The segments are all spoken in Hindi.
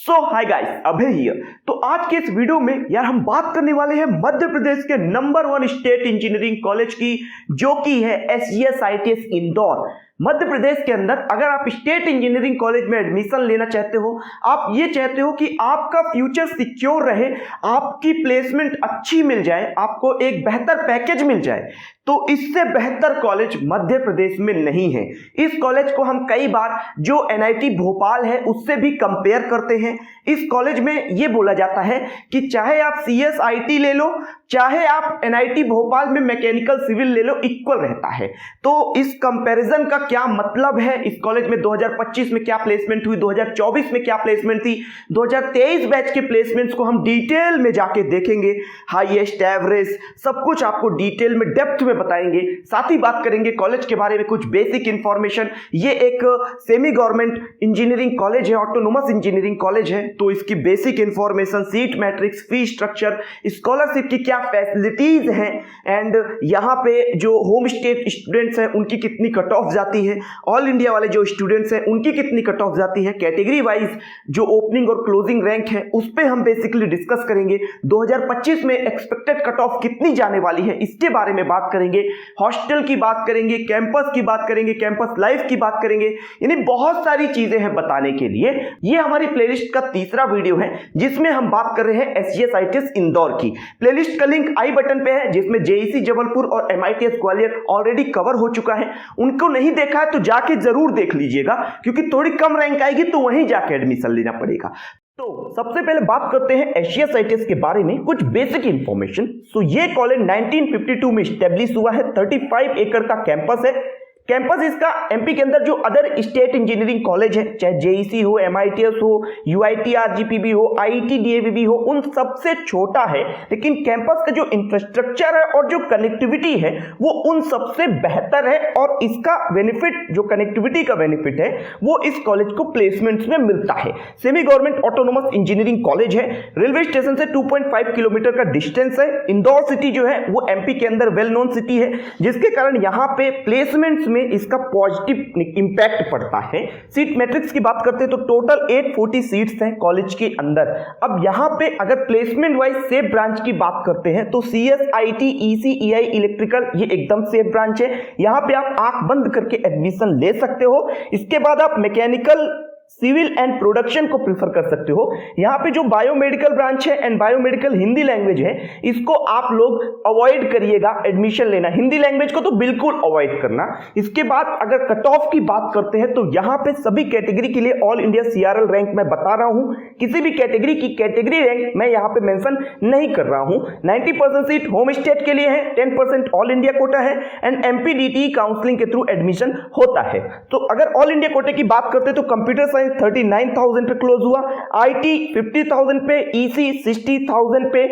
Hi guys, Abhay here. तो आज के इस वीडियो में यार हम बात करने वाले हैं मध्य प्रदेश के नंबर 1 स्टेट इंजीनियरिंग कॉलेज की, जो कि है SGS ITS इंदौर। मध्य प्रदेश के अंदर अगर आप स्टेट इंजीनियरिंग कॉलेज में एडमिशन लेना चाहते हो, आप ये चाहते हो कि आपका फ्यूचर सिक्योर रहे, आपकी प्लेसमेंट अच्छी मिल जाए, आपको एक बेहतर पैकेज मिल जाए, तो इससे बेहतर कॉलेज मध्य प्रदेश में नहीं है। इस कॉलेज को हम कई बार जो NIT भोपाल है उससे भी कंपेयर करते हैं। इस कॉलेज में ये बोला जाता है कि चाहे आप CS IT ले लो, चाहे आप NIT भोपाल में मैकेनिकल सिविल ले लो, इक्वल रहता है। तो इस कंपैरिजन का क्या मतलब है? इस कॉलेज में 2025 में क्या प्लेसमेंट हुई, 2024 में क्या प्लेसमेंट थी, 2023 बैच के प्लेसमेंट्स को हम डिटेल में जाके देखेंगे। हाईएस्ट, एवरेज, सब कुछ आपको डिटेल में डेप्थ में बताएंगे। साथ ही बात करेंगे कॉलेज के बारे में कुछ बेसिक इंफॉर्मेशन। ये एक सेमी गवर्नमेंट इंजीनियरिंग कॉलेज है, ऑटोनोमस इंजीनियरिंग कॉलेज है, तो इसकी basic information, seat matrix, fee structure, scholarship की क्या फैसिलिटीज हैं, एंड यहाँ पे जो होम स्टेट स्टूडेंट्स हैं उनकी कितनी कट ऑफ जाती है, ऑल इंडिया वाले जो स्टूडेंट्स हैं उनकी कितनी कट ऑफ जाती है, कैटेगरी वाइज जो ओपनिंग और क्लोजिंग रैंक है उस पे हम बेसिकली डिस्कस करेंगे। 2025 में एक्सपेक्टेड कट ऑफ कितनी जाने वाली है इसके बारे में बात करेंगे। हॉस्टल की बात करेंगे, कैंपस की बात करेंगे, कैंपस लाइफ की बात करेंगे, यानी बहुत सारी चीजें हैं बताने के लिए। ये हमारी प्लेलिस्ट का तीसरा वीडियो है जिसमें हम बात कर रहे हैं SGS ITS इंदौर की। प्लेलिस्ट का लिंक आई बटन पे है, जिसमें JEC जबलपुर और MITS ग्वालियर ऑलरेडी कवर हो चुका है। उनको नहीं देखा है तो जाके जरूर देख लीजिएगा, क्योंकि थोड़ी कम रैंक आएगी तो वहीं जाके एडमिशन लेना पड़ेगा। तो सबसे पहले बात करते हैं SGS ITS के बारे में, कुछ बेसिक इंफॉर्मेशन। ये कॉलेज 1952 में स्टैब्लिश हुआ है। 35 एकड़ का कैंपस है। कैंपस इसका MP के अंदर जो अदर स्टेट इंजीनियरिंग कॉलेज है, चाहे JEC हो, MITS हो, UIT RGPB हो, IIT DAVB हो, उन सबसे छोटा है। लेकिन कैंपस का जो इंफ्रास्ट्रक्चर है और जो कनेक्टिविटी है वो उन सबसे बेहतर है, और इसका बेनिफिट, जो कनेक्टिविटी का बेनिफिट है, वो इस कॉलेज को प्लेसमेंट्स में मिलता है। Semi government autonomous engineering college है। रेलवे स्टेशन से 2.5 किलोमीटर का डिस्टेंस है। इंदौर सिटी जो है वो MP के अंदर वेल नोन सिटी है, जिसके कारण यहाँ पे प्लेसमेंट्स में इसका पॉजिटिव इंपैक्ट पड़ता है। सीट मैट्रिक्स की बात करते हैं तो टोटल 840 सीट्स हैं कॉलेज के अंदर। अब यहां पे अगर प्लेसमेंट वाइज सेफ ब्रांच की बात करते हैं तो CS IT EC EI electrical ये एकदम सेफ ब्रांच है। यहां पे आप आंख बंद करके एडमिशन ले सकते हो। इसके बाद आप मैकेनिकल, सिविल एंड प्रोडक्शन को प्रीफर कर सकते हो। यहाँ पे जो बायोमेडिकल ब्रांच है एंड बायोमेडिकल हिंदी लैंग्वेज है, इसको आप लोग अवॉइड करिएगा एडमिशन लेना। हिंदी लैंग्वेज को तो बिल्कुल अवॉइड करना। इसके बाद अगर कट ऑफ की बात करते हैं तो यहाँ पे सभी कैटेगरी के लिए ऑल इंडिया CRL रैंक मैं बता रहा हूँ। किसी भी कैटेगरी की कैटेगरी रैंक मैं यहाँ पे मेंशन नहीं कर रहा हूँ। 90% सीट होम स्टेट के लिए है, 10% ऑल इंडिया कोटा है, एंड MPDT काउंसलिंग के थ्रू एडमिशन होता है। तो अगर ऑल इंडिया कोटे की बात करते हैं तो कंप्यूटर 39,000 पे क्लोज हुआ, IT 50,000 पे, EC 60,000 पे,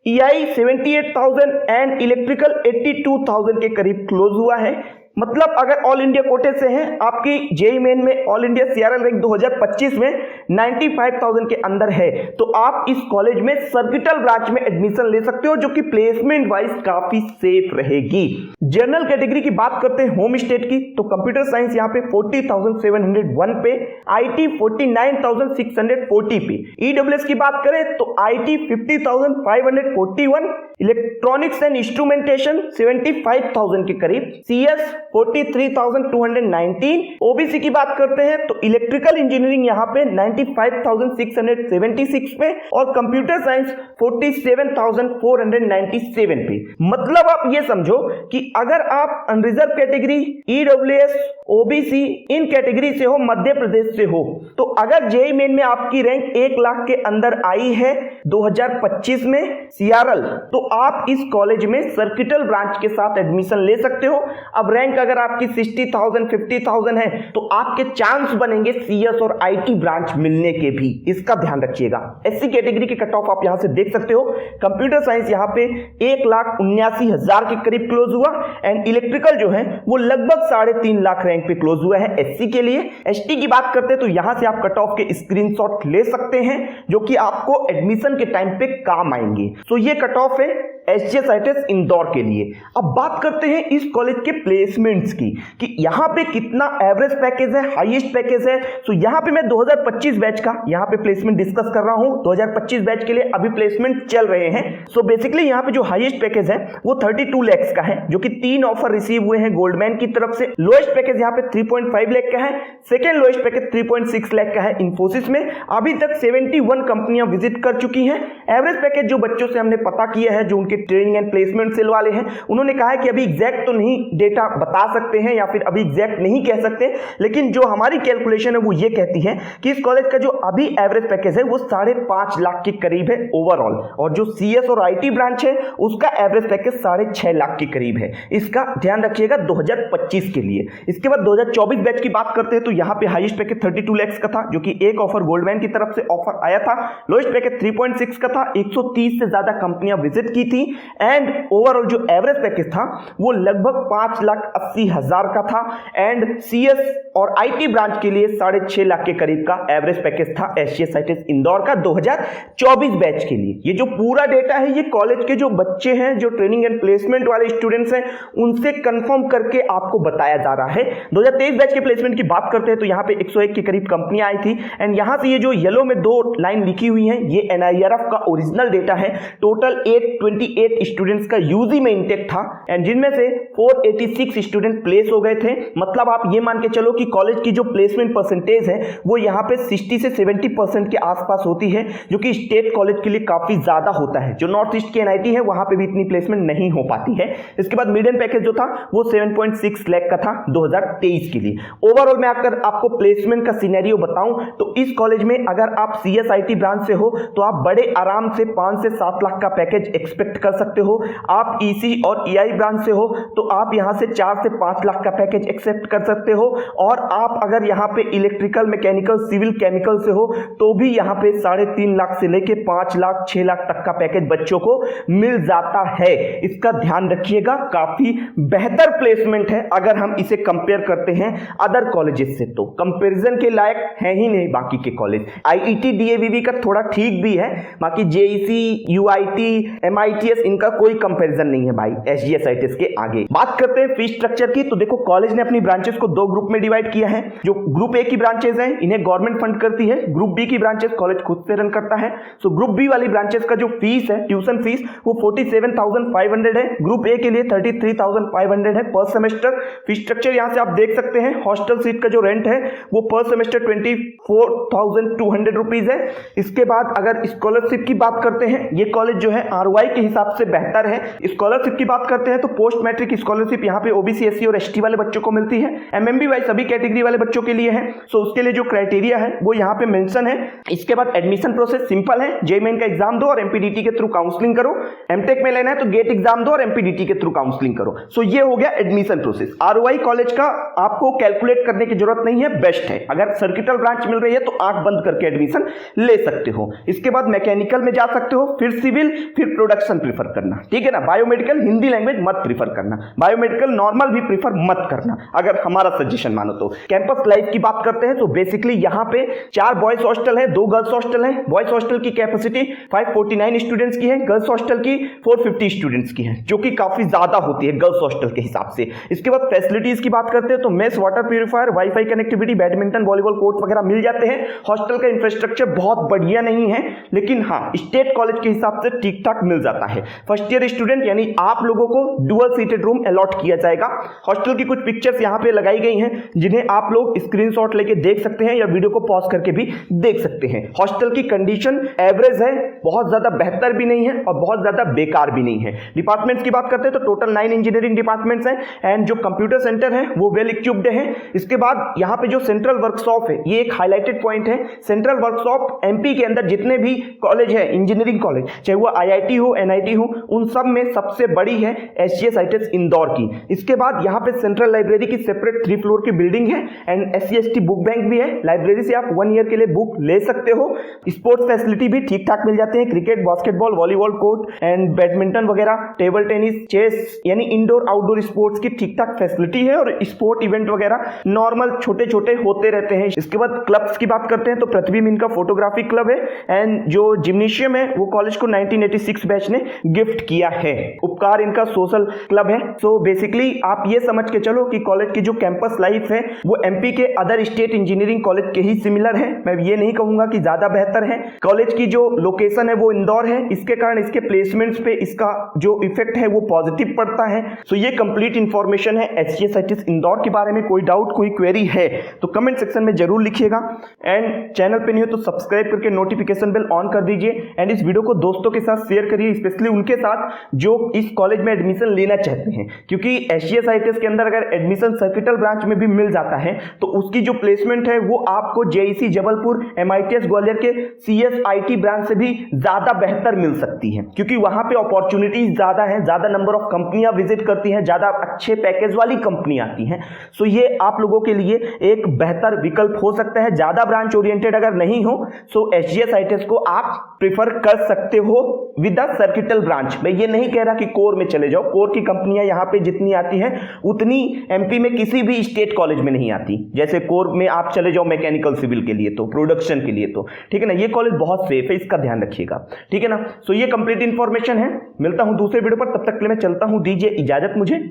EI 78,000 एंड इलेक्ट्रिकल 82,000 के करीब क्लोज हुआ है। मतलब अगर ऑल इंडिया कोटे से हैं, आपकी JEE मेन में ऑल इंडिया CRL रैंक 2025 में 95,000 के अंदर है, तो आप इस कॉलेज में सर्किटल ब्रांच में एडमिशन ले सकते हो, जो कि प्लेसमेंट वाइज काफी सेफ रहेगी। जनरल कैटेगरी की बात करते हैं होम स्टेट की, तो कंप्यूटर साइंस यहाँ पे 40,701 पे, IT 49,640 पे, EWS की बात करें तो IT 50,541, इलेक्ट्रॉनिक्स एंड इंस्ट्रूमेंटेशन 75,000 के करीब, CS 43,219, OBC की बात करते हैं तो इलेक्ट्रिकल इंजीनियरिंग यहाँ पे 95,676 पे, और कंप्यूटर साइंस 47,497 पे। मतलब आप ये समझो कि अगर आप अनरिजर्व कैटेगरी, EWS, OBC इन कैटेगरी से हो, मध्य प्रदेश से हो, तो अगर JEE मेन में आपकी रैंक 1 लाख के अंदर आई है 2025 में CRL, तो आप इस कॉलेज में सर्किटल ब्रांच के साथ एडमिशन ले सकते हो। अब रैंक अगर आपकी 60,000 50,000 है तो आपके चांस बनेंगे CS और IT ब्रांच मिलने के भी, इसका ध्यान रखिएगा। SC कैटेगरी के कट ऑफ आप यहां से देख सकते हो। कंप्यूटर साइंस यहां पे 1,79,000 के करीब क्लोज हुआ, एंड इलेक्ट्रिकल जो है वो लगभग 3.5 लाख रैंक पे क्लोज हुआ है SC के लिए। ST की बात करते हैं तो यहां से आप कट ऑफ के स्क्रीनशॉट ले सकते हैं, जो कि आपको एडमिशन के टाइम पे काम आएंगे। ये कट ऑफ है SGSITES इंदौर के लिए। अब बात करते हैं इस कॉलेज के प्लेसमेंट्स की कि यहाँ पे कितना एवरेज पैकेज है, हाईएस्ट पैकेज है। तो यहाँ पे मैं 2025 बैच का यहाँ पे प्लेसमेंट डिस्कस कर रहा हूँ। 2025 बैच के लिए अभी प्लेसमेंट चल रहे हैं। सो बेसिकली यहाँ पे जो हाईएस्ट पैकेज है वो 32 लाख का है, जो कि 3 ऑफर रिसीव हुए हैं गोल्डमैन की तरफ से। लोएस्ट पैकेज यहाँ पे 3.5 लाख का है। सेकेंड लोएस्ट पैकेज 3.6 लाख का है इंफोसिस में। अभी तक 71 कंपनियां विजिट कर चुकी हैं। एवरेज पैकेज जो बच्चों से हमने पता किया है, जो उनके ट्रेनिंग एंड प्लेसमेंट सेल वाले हैं, उन्होंने कहा है कि अभी एग्जैक्ट तो नहीं डेटा बता सकते हैं या फिर अभी एग्जैक्ट नहीं कह सकते, लेकिन जो हमारी कैलकुलेशन है वो ये कहती है कि इस कॉलेज का जो अभी एवरेज पैकेज है वो 5.5 लाख के करीब है ओवरऑल, और जो CS और IT ब्रांच है उसका एवरेज पैकेज 6.5 लाख के करीब है। इसका ध्यान रखिएगा 2025 के लिए। इसके बाद 2024 बैच की बात करते हैं तो यहाँ पे हाईएस्ट पैकेज 32 लाख का था, जो कि एक ऑफर गोल्डमैन की तरफ से ऑफर आया था। लोएस्ट पैकेज 3.6 का था। 130 से ज्यादा कंपनियां विजिट की थी एंड ओवरऑल जो एवरेज पैकेज था वो लगभग 5,80,000 का था। एंड CS और IT ब्रांच के लिए 6.5 लाख के करीब का एवरेज पैकेज था SGSITES इंदौर का 2024 बैच के लिए। ये जो पूरा डेटा है ये कॉलेज के जो बच्चे हैं, जो ट्रेनिंग एंड प्लेसमेंट वाले स्टूडेंट्स हैं, उनसे कंफर्म करके आपको बताया जा रहा है। 2023 बैच के प्लेसमेंट की बात करते हैं तो यहाँ पे 101 के करीब कंपनियां आई थी। एंड यहाँ से ये जो येलो में 2 लाइन लिखी हुई है ये NIRF का ओरिजिनल डेटा है। टोटल 828 स्टूडेंट्स का यूजी में इंटेक था एंड जिनमें से 486 स्टूडेंट प्लेस हो गए थे। मतलब आप ये मान के चलो कि कॉलेज की जो प्लेसमेंट परसेंटेज है वो यहाँ पे 60 से 70% के आसपास होती है, जो कि स्टेट कॉलेज के लिए काफी ज्यादा होता है। जो नॉर्थ ईस्ट के NIT है वहां पे भी इतनी प्लेसमेंट नहीं हो पाती है। इसके बाद मीडियम पैकेज जो था वो 7.6 लाख का था 2023 के लिए। ओवरऑल मैं अगर आपको प्लेसमेंट का सिनेरियो बताऊं तो इस कॉलेज में अगर आप CS IT ब्रांच से हो तो आप बड़े आराम से 5 से 7 लाख का पैकेज एक्सपेक्ट कर सकते हो। आप EC और EI ब्रांच से हो तो आप यहां से 4 से 5 लाख का पैकेज एक्सेप्ट कर सकते हो। और आप अगर यहां पे इलेक्ट्रिकल, मैकेनिकल, सिविल, केमिकल से हो तो भी यहां पे 3.5 लाख से लेके 5 लाख 6 लाख तक का पैकेज बच्चों को मिल जाता है। इसका ध्यान रखिएगा, काफी बेहतर प्लेसमेंट है अगर हम इसे कंपेयर करते हैं अदर कॉलेजेस से। तो कंपैरिजन के लायक है ही नहीं बाकी के कॉलेज। IIT DAVV का थोड़ा ठीक भी है, बाकी JEC, UIT, MITS इनका कोई कंपैरिजन नहीं है भाई SGSITES के आगे। बात करते हैं फीस स्ट्रक्चर की तो देखो कॉलेज ने अपनी ब्रांचेस को 2 ग्रुप में डिवाइड किया है। जो ग्रुप A की ब्रांचेस हैं इन्हें गवर्नमेंट फंड करती है। ग्रुप B की ब्रांचेस कॉलेज खुद से रन करता है। सो ग्रुप B वाली ब्रांचेस का जो फीस है, ट्यूशन फीस, वो 47,500 है। ग्रुप A के लिए 33,500 है पर सेमेस्टर। फीस स्ट्रक्चर यहां से आप देख सकते हैं। हॉस्टल सीट का जो रेंट है वो पर सेमेस्टर 24,200 रुपीज है। इसके बाद अगर स्कॉलरशिप की बात करते हैं, ये कॉलेज जो है ROI के हिसाब से बेहतर है। स्कॉलरशिप की बात करते हैं तो पोस्ट मैट्रिक स्कॉलरशिप यहाँ पे OBC, SC और ST वाले बच्चों को मिलती है। MMB वाइज सभी कैटेगरी वाले बच्चों के लिए है। सो उसके लिए जो क्राइटेरिया है वो यहाँ पे मेंशन है। इसके बाद एडमिशन प्रोसेस सिंपल है। JEE मेन का एग्जाम दो और MPDT के थ्रू काउंसलिंग करो। MTech में लेना है तो गेट एग्जाम दो और MPDT के थ्रू काउंसलिंग करो। सो ये हो गया एडमिशन प्रोसेस। ROI कॉलेज का आपको कैलकुलेट करने की जरूरत नहीं है, बेस्ट है। अगर सर्किटल ब्रांच मिल रही है तो आंख बंद करके एडमिशन ले सकते हो। इसके बाद मैकेनिकल में जा सकते हो, फिर सिविल, फिर प्रोडक्शन प्रीफर करना, ठीक है ना। बायोमेडिकल हिंदी लैंग्वेज मत प्रीफर करना, बायोमेडिकल नॉर्मल भी प्रीफर मत करना अगर हमारा सजेशन मानो तो। कैंपस लाइफ की बात करते हैं तो बेसिकली यहाँ पे 4 बॉयज हॉस्टल है, 2 गर्ल्स हॉस्टल है। बॉयज हॉस्टल की कैपेसिटी 549 स्टूडेंट्स की है, गर्ल्स हॉस्टल की 450 स्टूडेंट्स की है, जो कि काफी ज्यादा होती है गर्ल्स हॉस्टल के हिसाब से। इसके बाद फैसिलिटीज की बात करते हैं तो mess, water purifier, wifi connectivity, badminton, volleyball court वगैरह मिल जाते हैं। हॉस्टल का इंफ्रास्ट्रक्चर बहुत बढ़िया नहीं है, लेकिन हाँ स्टेट कॉलेज के हिसाब से ठीक ठाक मिल जाता है। फर्स्ट ईयर स्टूडेंट यानी आप लोगों को डुअल सीटेड रूम अलॉट किया जाएगा। हॉस्टल की कुछ पिक्चर्स यहाँ पे लगाई गई हैं जिन्हें आप लोग स्क्रीनशॉट लेके देख सकते हैं या वीडियो को पॉज करके भी देख सकते हैं। हॉस्टल की कंडीशन एवरेज है, बहुत ज्यादा बेहतर भी नहीं है और बहुत ज्यादा बेकार भी नहीं है। डिपार्टमेंट्स की बात करते हैं तो टोटल 9 इंजीनियरिंग डिपार्टमेंट्स हैं एंड जो कंप्यूटर सेंटर है वो वेल इक्विप्ड है। इसके बाद यहाँ पे जो सेंट्रल वर्कशॉप है ये एक हाईलाइटेड पॉइंट है। सेंट्रल वर्कशॉप MP के अंदर जितने भी कॉलेज है इंजीनियरिंग कॉलेज, चाहे वो IIT हो, NIT हो, उन सब में सबसे बड़ी है SGSITES इंदौर की। इसके बाद यहाँ पे सेंट्रल लाइब्रेरी की सेपरेट 3 फ्लोर की बिल्डिंग है एंड SC/ST बुक बैंक भी है। लाइब्रेरी से आप 1 ईयर के लिए बुक ले सकते हो। स्पोर्ट्स फैसिलिटी भी ठीक ठाक मिल जाते हैं। Cricket, basketball, volleyball court and badminton वगैरह, टेबल टेनिस, चेस, यानी इंडोर आउटडोर स्पोर्ट्स की ठीक ठाक फैसिलिटी है और स्पोर्ट इवेंट वगैरह नॉर्मल छोटे छोटे होते रहते हैं। इसके बाद क्लब्स की बात करते हैं तो पृथ्वी मीन का फोटोग्राफी क्लब है एंड जो जिम्नेशियम है वो कॉलेज को 1986 बैच ने गिफ्ट किया है। उपकार इनका सोशल क्लब है। सो बेसिकली आप ये समझ के चलो कि कॉलेज की जो कैंपस लाइफ है वो एमपी के अदर स्टेट इंजीनियरिंग कॉलेज के ही सिमिलर है। मैं ये नहीं कहूंगा कि ज्यादा बेहतर है। कॉलेज की जो लोकेशन है वो इंदौर है, इसके कारण इसके प्लेसमेंट्स पे इसका जो इफेक्ट है वो पॉजिटिव पड़ता है। सो ये कंप्लीट इंफॉर्मेशन है एसजीएस आईटीएस इंदौर के बारे में। कोई डाउट कोई क्वेरी है तो कमेंट सेक्शन में जरूर लिखिएगा एंड चैनल पे नहीं हो तो सब्सक्राइब करके नोटिफिकेशन बेल ऑन कर दीजिए एंड इस वीडियो को दोस्तों के साथ शेयर करिए, स्पेशली उनके साथ जो इस कॉलेज में एडमिशन लेना चाहते हैं, क्योंकि एसजीएस आईटीएस के अंदर अगर एडमिशन सर्किटल ब्रांच में भी मिल जाता है तो उसकी जो प्लेसमेंट है वो आपको जेईसी जबलपुर, एमआईटीएस ग्वालियर के सीएसआईटी ब्रांच से भी ज्यादा बेहतर मिल सकती है, क्योंकि वहां पे अपॉर्चुनिटीज ज्यादा है, ज्यादा नंबर ऑफ कंपनियां विजिट करती हैं, ज्यादा अच्छे पैकेज वाली कंपनी आती हैं। सो ये आप लोगों के लिए एक बेहतर विकल्प हो सकता है। ज्यादा ब्रांच ओरिएंटेड अगर नहीं हो सो एसजीएस आईटीएस को आप प्रिफर कर सकते हो विद द सर्किटल ब्रांच। मैं ये नहीं कह रहा कि कोर में चले जाओ, कोर की कंपनियां यहां पे जितनी आती हैं उतनी एमपी में किसी भी स्टेट कॉलेज में नहीं आती। जैसे कोर में आप चले जाओ मैकेनिकल सिविल के लिए, तो प्रोडक्शन के लिए, तो ठीक है ना, ये कॉलेज बहुत सेफ है, इसका ध्यान रखिएगा, ठीक है ना। सो ये कंप्लीट इंफॉर्मेशन है। मिलता हूं दूसरे वीडियो पर, तब तक के लिए मैं चलता हूं, दीजिए इजाजत मुझे।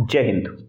जय हिंद।